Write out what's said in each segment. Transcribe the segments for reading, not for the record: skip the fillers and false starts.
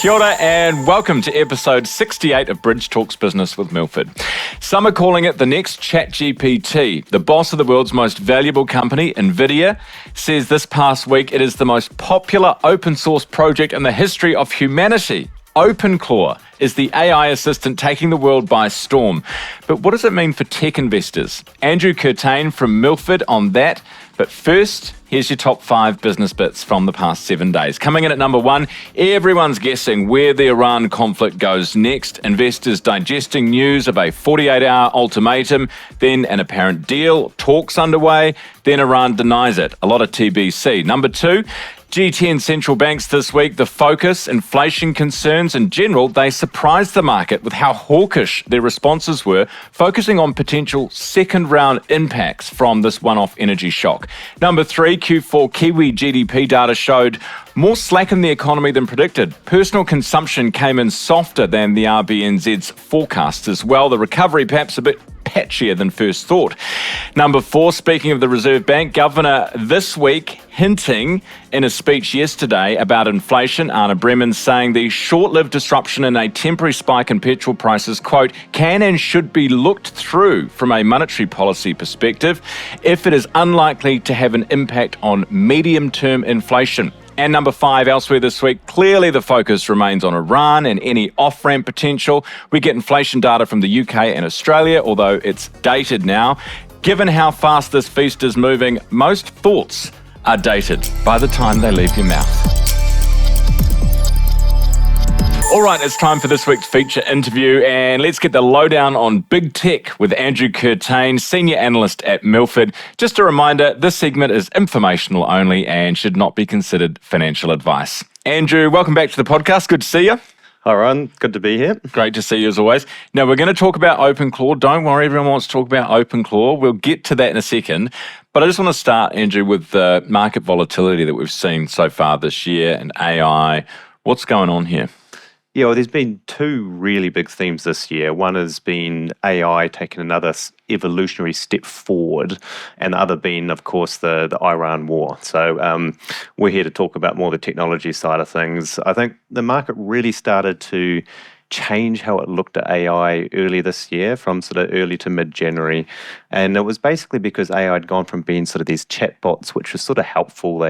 Kia ora and welcome to episode 68 of Bridge Talks Business with Milford. Some are calling it the next ChatGPT. The boss of the world's most valuable company, NVIDIA, says this past week it is the most popular open source project in the history of humanity. OpenClaw is the AI assistant taking the world by storm. But what does it mean for tech investors? Andrew Curtayne from Milford on that. But first, here's your top 5 business bits from the past 7 days. Coming in at number 1, everyone's guessing where the Iran conflict goes next. Investors digesting news of a 48-hour ultimatum, then an apparent deal, talks underway, then Iran denies it. A lot of TBC. Number 2, G10 central banks this week, the focus, inflation concerns in general, they surprised the market with how hawkish their responses were, focusing on potential second-round impacts from this one-off energy shock. Number 3, Q4 Kiwi GDP data showed more slack in the economy than predicted. Personal consumption came in softer than the RBNZ's forecasts as well. The recovery perhaps a bit patchier than first thought. Number 4, speaking of the Reserve Bank, Governor this week hinting in a speech yesterday about inflation. Anna Bremen saying the short-lived disruption in a temporary spike in petrol prices, quote, can and should be looked through from a monetary policy perspective if it is unlikely to have an impact on medium-term inflation. And number 5, elsewhere this week, clearly the focus remains on Iran and any off-ramp potential. We get inflation data from the UK and Australia, although it's dated now. Given how fast this feast is moving, most thoughts are dated by the time they leave your mouth. All right, it's time for this week's feature interview, and let's get the lowdown on big tech with Andrew Curtayne, Senior Analyst at Milford. Just a reminder, this segment is informational only and should not be considered financial advice. Andrew, welcome back to the podcast. Good to see you. Hi, Ron. Good to be here. Great to see you as always. Now, we're going to talk about OpenClaw. Don't worry, everyone wants to talk about OpenClaw. We'll get to that in a second. But I just want to start, Andrew, with the market volatility that we've seen so far this year and AI. What's going on here? Yeah, well, there's been 2 really big themes this year. One has been AI taking another evolutionary step forward, and the other being, of course, the Iran war. So we're here to talk about more the technology side of things. I think the market really started to change how it looked at AI early this year, from sort of early to mid-January. And it was basically because AI had gone from being sort of these chatbots, which was sort of helpful.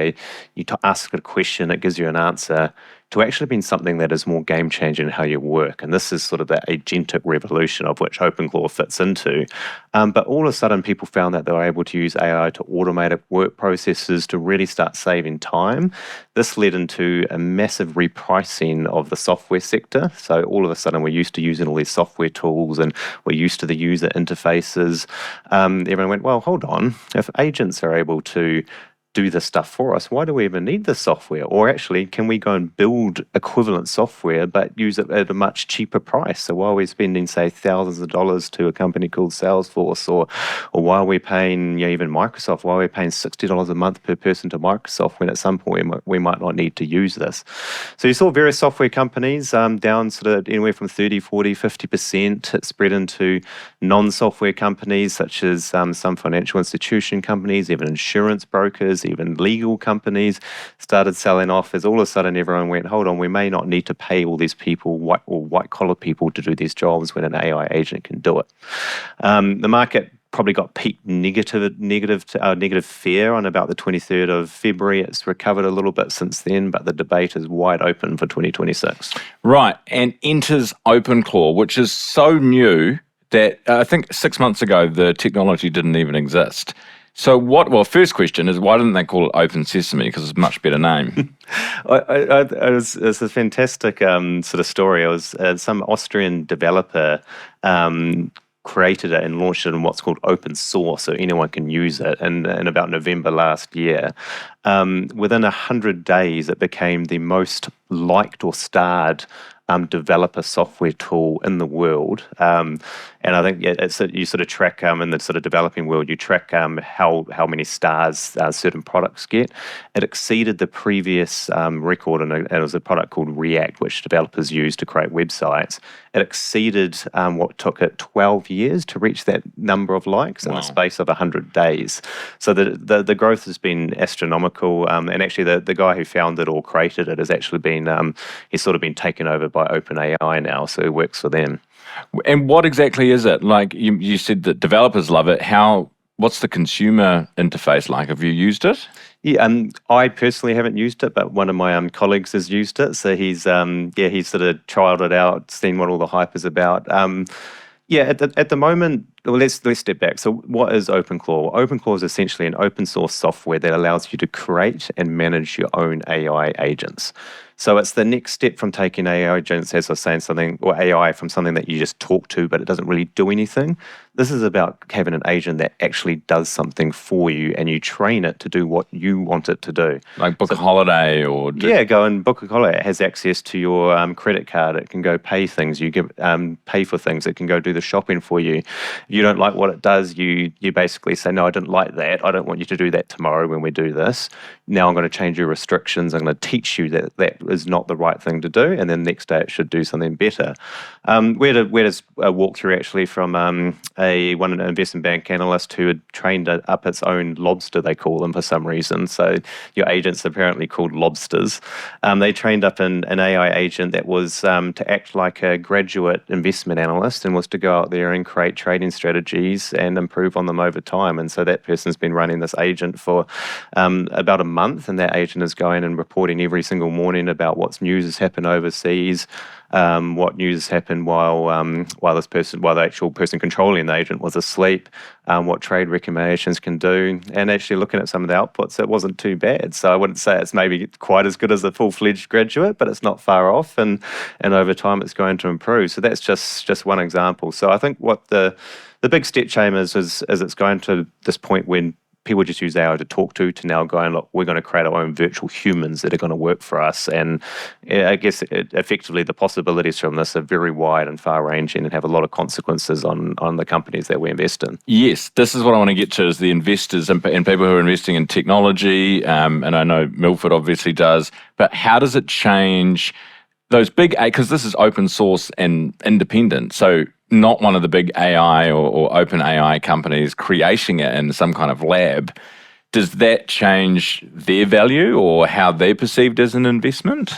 You ask a question, it gives you an answer, to actually being something that is more game-changing in how you work. And this is sort of that agentic revolution of which OpenClaw fits into. But all of a sudden, people found that they were able to use AI to automate work processes to really start saving time. This led into a massive repricing of the software sector. So all of a sudden, we're used to using all these software tools and we're used to the user interfaces. Everyone went, well, hold on. If agents are able to do this stuff for us, why do we even need this software? Or actually, can we go and build equivalent software but use it at a much cheaper price? So why are we spending, say, thousands of dollars to a company called Salesforce, or why are we paying, even Microsoft, why are we paying $60 a month per person to Microsoft when at some point we might not need to use this? So you saw various software companies down sort of anywhere from 30, 40, 50%. It spread into non-software companies such as some financial institution companies, even insurance brokers, even legal companies started selling off, as all of a sudden everyone went, hold on, we may not need to pay all these people, white-collar people, to do these jobs when an AI agent can do it. The market probably got peaked negative fear on about the 23rd of February. It's recovered a little bit since then, but the debate is wide open for 2026. Right, and enters OpenClaw, which is so new that I think 6 months ago the technology didn't even exist. So first question is, why didn't they call it Open Sesame? Because it's a much better name. It's a fantastic sort of story. It was some Austrian developer created it and launched it in what's called open source, so anyone can use it. And in about November last year, within 100 days, it became the most liked or starred developer software tool in the world. And And I think you sort of track in the sort of developing world, you track how many stars certain products get. It exceeded the previous record, and it was a product called React, which developers use to create websites. It exceeded what took it 12 years to reach that number of likes in the space of 100 days. So the growth has been astronomical, and actually the guy who founded or created it has actually been he's sort of been taken over by OpenAI now, so he works for them. And what exactly is it? Like you said that developers love it. What's the consumer interface like? Have you used it? Yeah, I personally haven't used it, but one of my colleagues has used it. So he's sort of trialed it out, seen what all the hype is about. At the moment, well, let's step back. So what is OpenClaw? OpenClaw is essentially an open source software that allows you to create and manage your own AI agents. So it's the next step from taking AI agents, as I was saying, or AI from something that you just talk to, but it doesn't really do anything. This is about having an agent that actually does something for you, and you train it to do what you want it to do. Like book a holiday or... go and book a holiday. It has access to your credit card. It can go pay things. You give pay for things. It can go do the shopping for you. If you don't like what it does, you basically say, no, I didn't like that. I don't want you to do that tomorrow when we do this. Now I'm going to change your restrictions. I'm going to teach you that is not the right thing to do, and then next day it should do something better. We had a walkthrough actually from an investment bank analyst who had trained up its own lobster, they call them for some reason. So your agents are apparently called lobsters. They trained up an AI agent that was to act like a graduate investment analyst and was to go out there and create trading strategies and improve on them over time. And so that person's been running this agent for about a month, and that agent is going and reporting every single morning about what's news has happened overseas, what news has happened while the actual person controlling the agent was asleep, what trade recommendations can do, and actually looking at some of the outputs, it wasn't too bad. So I wouldn't say it's maybe quite as good as a full-fledged graduate, but it's not far off, and over time it's going to improve. So that's just one example. So I think what the big step change is it's going to this point when people just use AI to talk to now going, look, we're going to create our own virtual humans that are going to work for us. And I guess effectively the possibilities from this are very wide and far-ranging and have a lot of consequences on the companies that we invest in. Yes, this is what I want to get to, is the investors and people who are investing in technology, and I know Milford obviously does, but how does it change those big, because this is open source and independent, so not one of the big AI or open AI companies creating it in some kind of lab. Does that change their value or how they're perceived as an investment?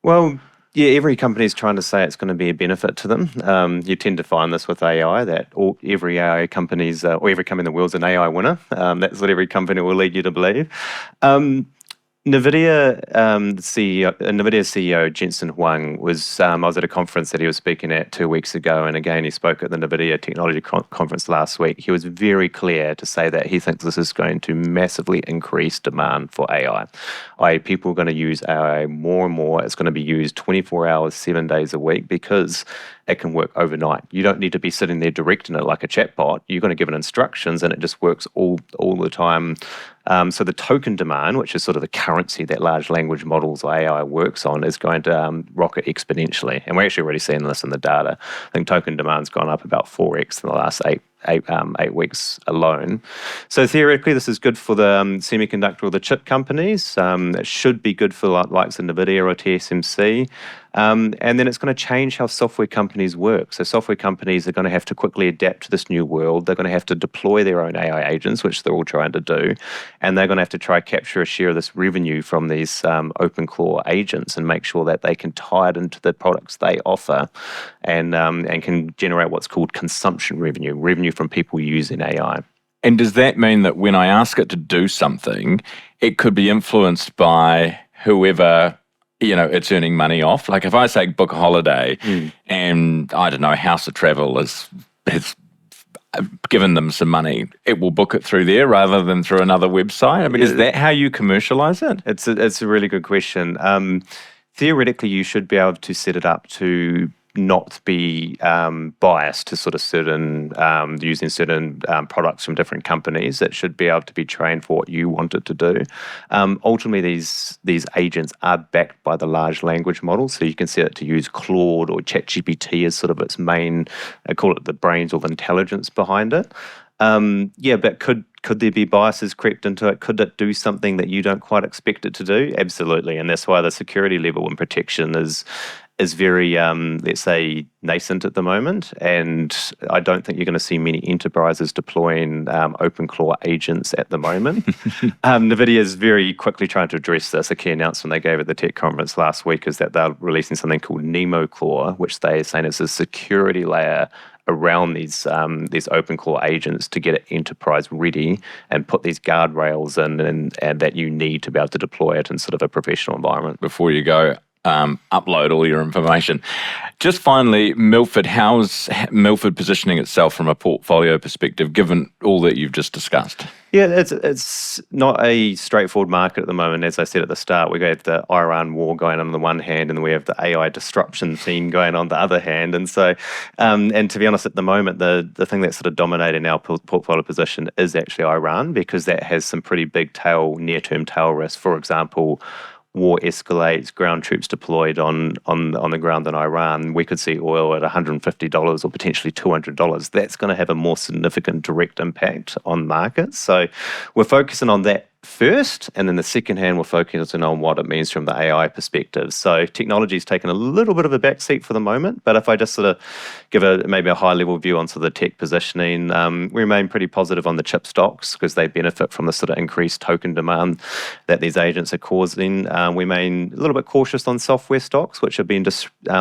Well, yeah, every company is trying to say it's going to be a benefit to them. You tend to find this with AI, that every AI company's, or every company in the world's an AI winner. That's what every company will lead you to believe. NVIDIA CEO Jensen Huang was, I was at a conference that he was speaking at 2 weeks ago, and again he spoke at the NVIDIA Technology Conference last week. He was very clear to say that he thinks this is going to massively increase demand for AI. People are going to use AI more and more. It's going to be used 24 hours, 7 days a week, because it can work overnight. You don't need to be sitting there directing it like a chatbot. You're going to give it instructions and it just works all the time. So the token demand, which is sort of the currency that large language models or AI works on, is going to rocket exponentially. And we're actually already seeing this in the data. I think token demand's gone up about 4x in the last 8 weeks alone. So theoretically, this is good for the semiconductor or the chip companies. It should be good for likes of NVIDIA or TSMC. And then it's going to change how software companies work. So software companies are going to have to quickly adapt to this new world. They're going to have to deploy their own AI agents, which they're all trying to do. And they're going to have to try capture a share of this revenue from these OpenClaw agents and make sure that they can tie it into the products they offer and can generate what's called consumption revenue from people using AI. And does that mean that when I ask it to do something, it could be influenced by whoever it's earning money off? Like if I say book a holiday and, I don't know, House of Travel has given them some money, it will book it through there rather than through another website? I mean, is that how you commercialize it? It's a really good question. Theoretically, you should be able to set it up to not be biased to sort of certain using certain products from different companies. It should be able to be trained for what you want it to do. Ultimately, these agents are backed by the large language model, so you can set it to use Claude or ChatGPT as sort of its main, I call it the brains or the intelligence behind it. But could there be biases crept into it? Could it do something that you don't quite expect it to do? Absolutely, and that's why the security level and protection is very, let's say, nascent at the moment, and I don't think you're going to see many enterprises deploying OpenClaw agents at the moment. NVIDIA is very quickly trying to address this. A key announcement they gave at the tech conference last week is that they're releasing something called NemoClaw, which they are saying is a security layer around these OpenClaw agents to get it enterprise ready and put these guardrails in and that you need to be able to deploy it in sort of a professional environment. Before you go, upload all your information. Just finally, Milford, how's Milford positioning itself from a portfolio perspective, given all that you've just discussed? Yeah, it's not a straightforward market at the moment. As I said at the start, we have the Iran war going on the one hand, and we have the AI disruption theme going on the other hand. And so, and to be honest, at the moment, the thing that's sort of dominating our portfolio position is actually Iran, because that has some pretty big near-term tail risk. For example, war escalates, ground troops deployed on the ground in Iran, we could see oil at $150 or potentially $200. That's going to have a more significant direct impact on markets. So we're focusing on that first, and then the second hand, we're focusing on what it means from the AI perspective. So technology's taken a little bit of a backseat for the moment, but if I just sort of give maybe a high-level view onto the tech positioning, we remain pretty positive on the chip stocks because they benefit from the sort of increased token demand that these agents are causing. We remain a little bit cautious on software stocks, which have been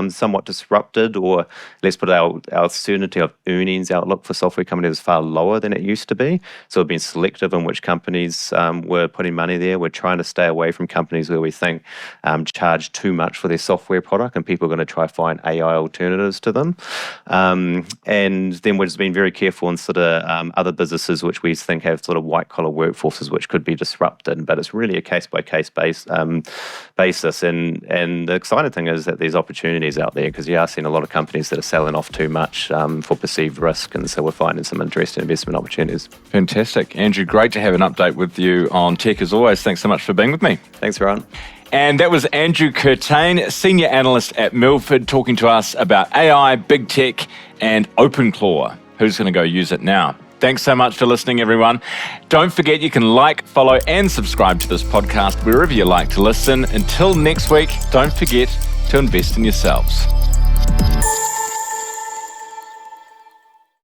somewhat disrupted, or let's put our certainty of earnings outlook for software companies is far lower than it used to be. So we've been selective in which companies we're putting money there. We're trying to stay away from companies where we think charge too much for their software product and people are going to try to find AI alternatives to them. And then we've just been very careful in sort of other businesses which we think have sort of white-collar workforces which could be disrupted, but it's really a case-by-case basis. And the exciting thing is that there's opportunities out there because you are seeing a lot of companies that are selling off too much for perceived risk, and so we're finding some interesting investment opportunities. Fantastic. Andrew, great to have an update with you on tech as always. Thanks so much for being with me. Thanks, Ryan. And that was Andrew Curtayne, Senior Analyst at Milford, talking to us about AI, big tech, and OpenClaw. Who's going to go use it now? Thanks so much for listening, everyone. Don't forget you can like, follow, and subscribe to this podcast wherever you like to listen. Until next week, don't forget to invest in yourselves.